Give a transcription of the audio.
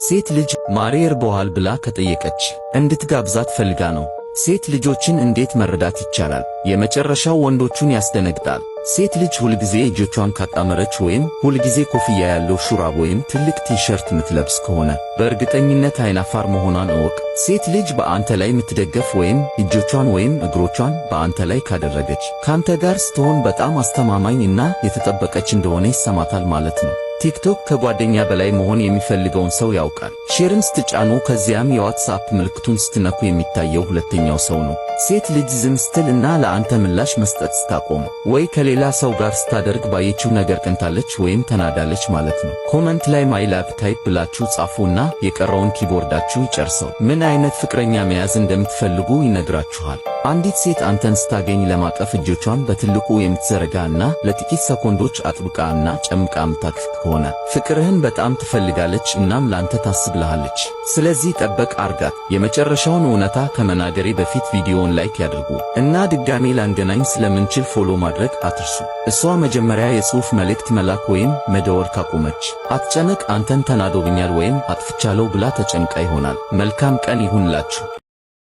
ሴት ልጅ ማሬ እርቦሃል ብላ ከጠየቀች እንድትጋብዛት ፈልጋ ነው። ሴት ልጆችን እንዴት መረዳት ይቻላል? የመጨረሻው ወንዶቹን ያስደነግጣል። ሴት ልጅ ሁልጊዜ እጆቿን ካጣመረች ወይም ሁልጊዜ ኮፍያ ያለው ሹራብ ወይም ትልቅ ቲሸርት ምትለብስ ከሆነ በእርግጠኝነት አይናፋር መሆኗን እወቅ። ሴት ልጅ በአንተ ላይ ምትደገፍ ወይም እጆቿን ወይም እግሮቿን በአንተ ላይ ካደረገች ካንተ ጋር ስትሆን በጣም አስተማማኝ እና የተጠበቀች እንደሆነ ይሰማታል ማለት ነው። ቲክቶክ ከጓደኛ በላይ መሆን የሚፈልገውን ሰው ያውቃል። ሼርን ስትጫኑ ከዚያም የዋትስአፕ ምልክቱን ስትነኩ የሚታየው ሁለተኛው ሰው ነው። ሴት ልጅ ዝም ስትል እና ለአንተ ምላሽ መስጠት ስታቆም ወይ ከሌላ ሰው ጋር ስታደርግ ባየችው ነገር ቀንታለች ወይም ተናዳለች ማለት ነው። ኮመንት ላይ ማይ ላቭ ታይፕ ብላችሁ ጻፉና የቀረውን ኪቦርዳችሁ ይጨርሰው። ምን አይነት ፍቅረኛ መያዝ እንደምትፈልጉ ይነግራችኋል። አንዲት ሴት አንተን ስታገኝ ለማቀፍ እጆቿን በትልቁ የምትዘረጋ እና ለጥቂት ሰኮንዶች አጥብቃ እና ጨምቃ የምታቅፍ ከሆነ ፍቅርህን በጣም ትፈልጋለች እናም ላንተ ታስብልሃለች። ስለዚህ ጠበቅ አርጋት። የመጨረሻውን እውነታ ከመናገሬ በፊት ቪዲዮውን ላይክ ያድርጉ እና ድጋሜ ላንገናኝ ስለምንችል ፎሎ ማድረግ አትርሱ። እሷ መጀመሪያ የጽሑፍ መልእክት መላክ ወይም መደወል ካቆመች አትጨነቅ። አንተን ተናዶብኛል ወይም አጥፍቻለሁ ብላ ተጨንቃ ይሆናል። መልካም ቀን ይሁንላችሁ።